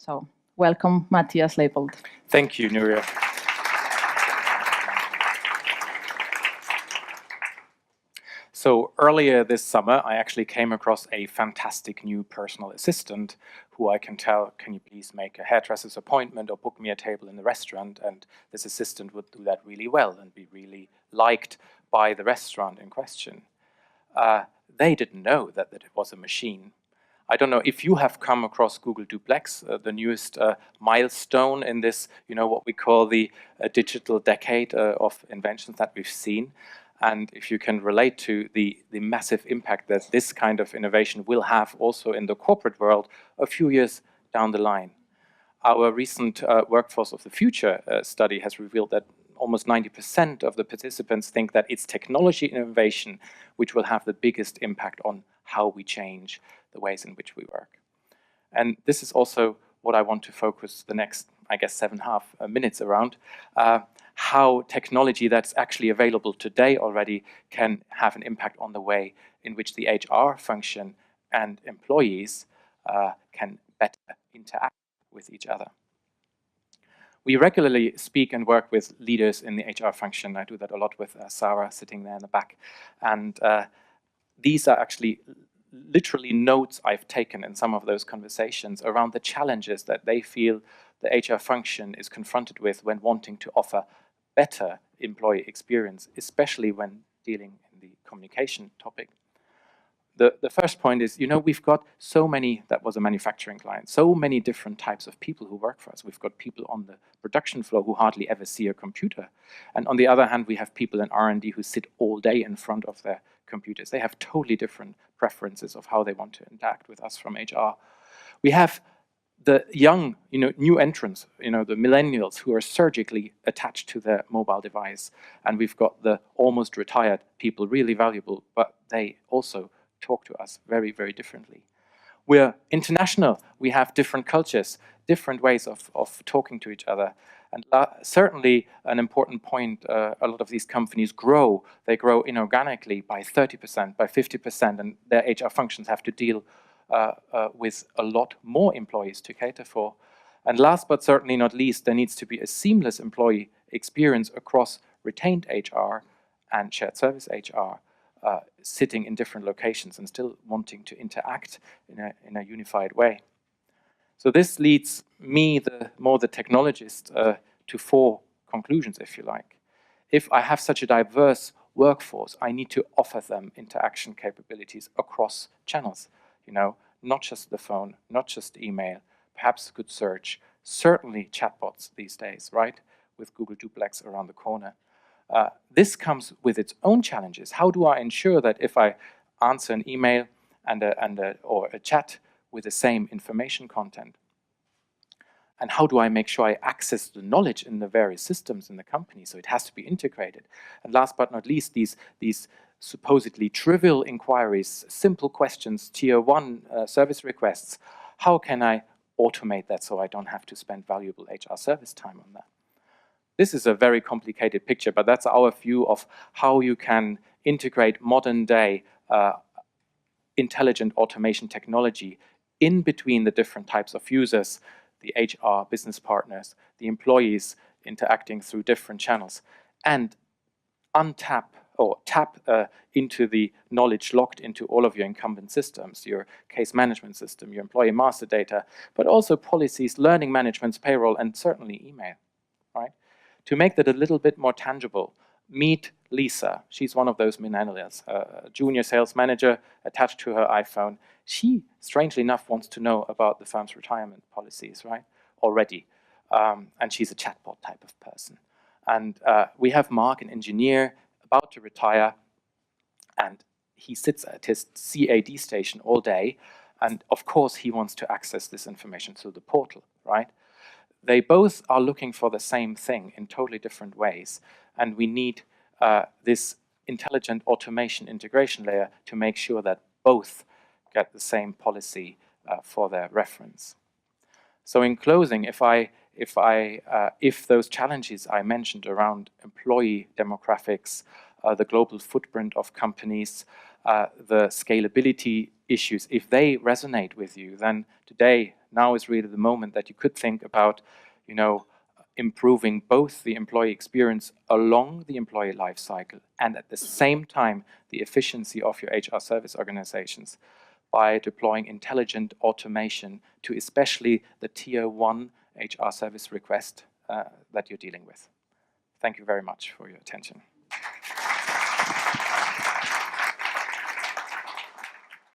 So welcome, Matthias Leybold. Thank you, Nuria. So earlier this summer, I actually came across a fantastic new personal assistant who I can tell, can you please make a hairdresser's appointment or book me a table in the restaurant? And this assistant would do that really well and be really liked by the restaurant in question. They didn't know that it was a machine. I don't know if you have come across Google Duplex, the newest milestone in this, what we call the digital decade of inventions that we've seen. And if you can relate to the massive impact that this kind of innovation will have also in the corporate world a few years down the line. Our recent Workforce of the Future study has revealed that almost 90% of the participants think that it's technology innovation which will have the biggest impact on how we change the ways in which we work. And this is also what I want to focus the next, I guess, 7.5 minutes around. How technology that's actually available today already can have an impact on the way in which the HR function and employees can better interact with each other. We regularly speak and work with leaders in the HR function. I do that a lot with Sarah sitting there in the back. And these are actually literally notes I've taken in some of those conversations around the challenges that they feel the HR function is confronted with when wanting to offer better employee experience, especially when dealing in the communication topic. The first point is, we've got so many, that was a manufacturing client, so many different types of people who work for us. We've got people on the production floor who hardly ever see a computer. And on the other hand, we have people in R&D who sit all day in front of their computers. They have totally different preferences of how they want to interact with us from HR. We have the young, new entrants, the millennials who are surgically attached to their mobile device. And we've got the almost retired people, really valuable, but they also talk to us very, very differently. We're international. We have different cultures, different ways of talking to each other. And certainly an important point, a lot of these companies grow. They grow inorganically by 30%, by 50%, and their HR functions have to deal with a lot more employees to cater for. And last but certainly not least, there needs to be a seamless employee experience across retained HR and shared service HR, sitting in different locations and still wanting to interact in a unified way. So this leads me, the technologist, to 4 conclusions, if you like. If I have such a diverse workforce, I need to offer them interaction capabilities across channels. Not just the phone, not just email, perhaps a good search, certainly chatbots these days, right? With Google Duplex around the corner. This comes with its own challenges. How do I ensure that if I answer an email or a chat with the same information content? And how do I make sure I access the knowledge in the various systems in the company? So it has to be integrated. And last but not least, these supposedly trivial inquiries, simple questions, tier 1 service requests, how can I automate that so I don't have to spend valuable HR service time on that? This is a very complicated picture, but that's our view of how you can integrate modern day intelligent automation technology in between the different types of users, the HR business partners, the employees interacting through different channels, and tap into the knowledge locked into all of your incumbent systems, your case management system, your employee master data, but also policies, learning managements, payroll, and certainly email, right? To make that a little bit more tangible, meet Lisa. She's one of those millennials, a junior sales manager attached to her iPhone. She, strangely enough, wants to know about the firm's retirement policies, right, already. And she's a chatbot type of person. And we have Mark, an engineer, about to retire, and he sits at his CAD station all day, and of course he wants to access this information through the portal, right? They both are looking for the same thing in totally different ways, and we need this intelligent automation integration layer to make sure that both get the same policy for their reference. So in closing, if those challenges I mentioned around employee demographics, the global footprint of companies, the scalability issues, if they resonate with you, then today now is really the moment that you could think about, you know, improving both the employee experience along the employee life cycle and at the same time the efficiency of your HR service organizations by deploying intelligent automation to especially the tier 1 HR service request that you're dealing with. Thank you very much for your attention.